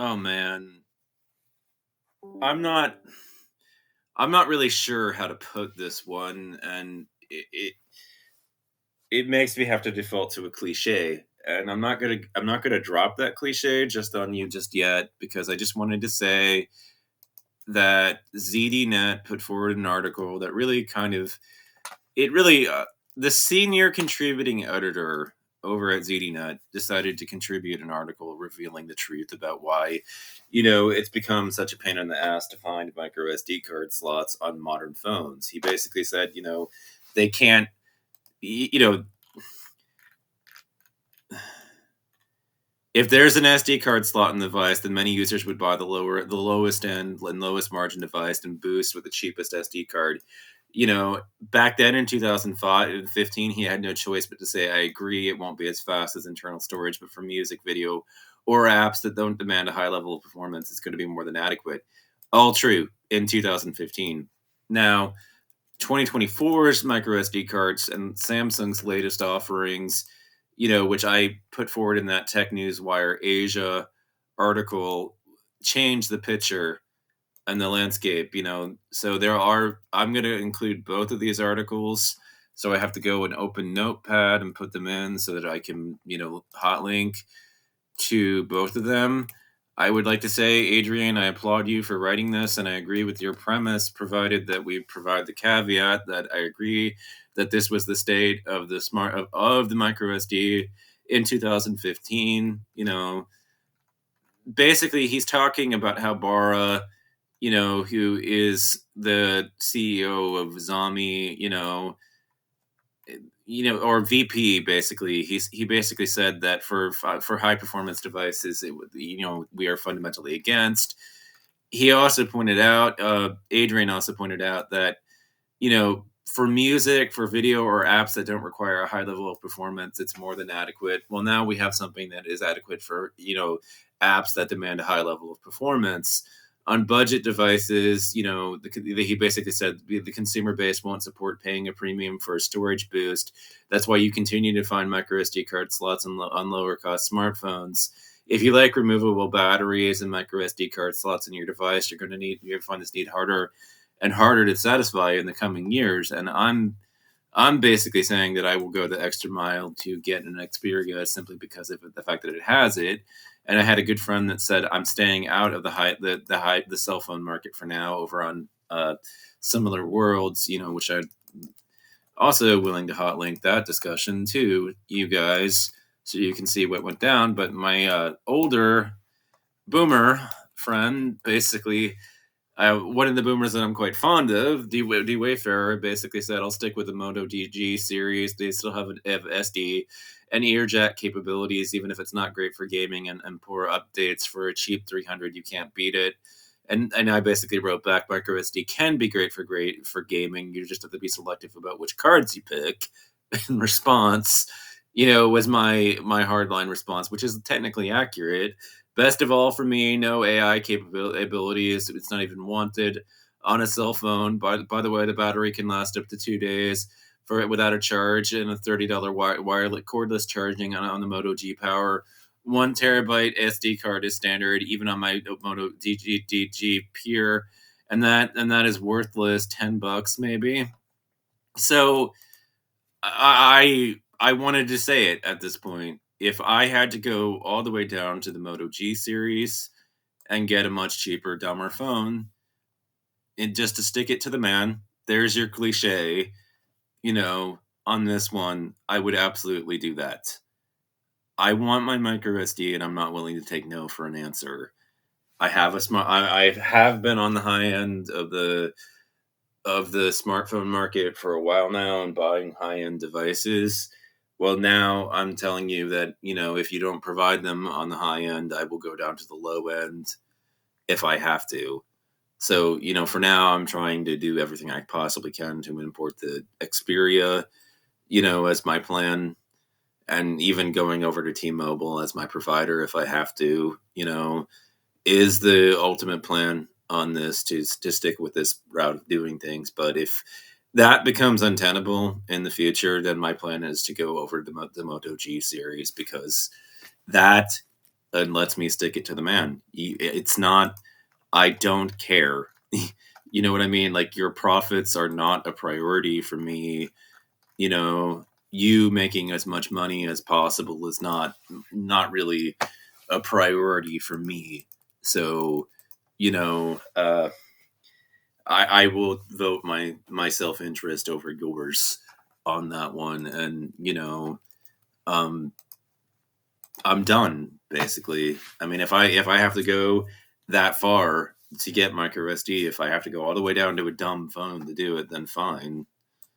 Oh man, I'm not. I'm not really sure how to put this one, and it makes me have to default to a cliche. And I'm not gonna drop that cliche just on you just yet because I just wanted to say that ZDNet put forward an article that really kind of it really the senior contributing editor over at ZDNet decided to contribute an article revealing the truth about why, it's become such a pain in the ass to find micro SD card slots on modern phones. He basically said, they can't, y- you know, if there's an SD card slot in the device, then many users would buy the lowest end and lowest margin device and boost with the cheapest SD card. Back then in 2005 and 15, he had no choice but to say, "I agree, it won't be as fast as internal storage, but for music, video, or apps that don't demand a high level of performance, it's going to be more than adequate." All true in 2015. Now, 2024's micro SD cards and Samsung's latest offerings, which I put forward in that Tech News Wire Asia article, change the picture and the landscape. So I'm going to include both of these articles. So I have to go and open Notepad and put them in so that I can, hot link to both of them. I would like to say, Adrian, I applaud you for writing this, and I agree with your premise, provided that we provide the caveat that I agree that this was the state of the of the micro SD in 2015. Basically, he's talking about how Bara, who is the CEO of Zami, or VP basically. He basically said that for high performance devices, we are fundamentally against. He also pointed out, Adrian also pointed out that for music, for video, or apps that don't require a high level of performance, it's more than adequate. Well, now we have something that is adequate for apps that demand a high level of performance on budget devices. He basically said the consumer base won't support paying a premium for a storage boost. That's why you continue to find micro SD card slots on lower cost smartphones. If you like removable batteries and micro SD card slots in your device, you're going to find this need harder and harder to satisfy in the coming years. And I'm basically saying that I will go the extra mile to get an Xperia simply because of the fact that it has it. And I had a good friend that said I'm staying out of the cell phone market for now over on Similar Worlds, which I'm also willing to hot link that discussion to you guys so you can see what went down. But my older boomer friend basically one of the boomers that I'm quite fond of, D Wayfarer, basically said, "I'll stick with the Moto DG series. They still have SD and ear jack capabilities, even if it's not great for gaming and poor updates for a cheap 300. You can't beat it." And I basically wrote back, "Micro SD can be great for gaming. You just have to be selective about which cards you pick." In response, was my hardline response, which is technically accurate. Best of all for me, no AI capabilities. It's not even wanted on a cell phone. By the way, the battery can last up to 2 days for it without a charge and a $30 wireless cordless charging on the Moto G Power. 1 terabyte SD card is standard, even on my Moto DG Pure, and that is worthless, $10 maybe. So I wanted to say it at this point. If I had to go all the way down to the Moto G series and get a much cheaper, dumber phone, and just to stick it to the man, there's your cliche, on this one, I would absolutely do that. I want my micro SD and I'm not willing to take no for an answer. I have been on the high end of the smartphone market for a while now and buying high-end devices. Well, now I'm telling you that, if you don't provide them on the high end, I will go down to the low end if I have to. So, for now, I'm trying to do everything I possibly can to import the Xperia, as my plan, and even going over to T-Mobile as my provider if I have to, is the ultimate plan on this to stick with this route of doing things. But if that becomes untenable in the future, then my plan is to go over to the Moto G series because that and lets me stick it to the man. It's not, I don't care. You know what I mean? Like, your profits are not a priority for me. You know, you making as much money as possible is not really a priority for me. So, you know, I will vote my self interest over yours on that one, and um, I'm done basically. I mean, if I have to go that far to get micro SD, if I have to go all the way down to a dumb phone to do it, then fine.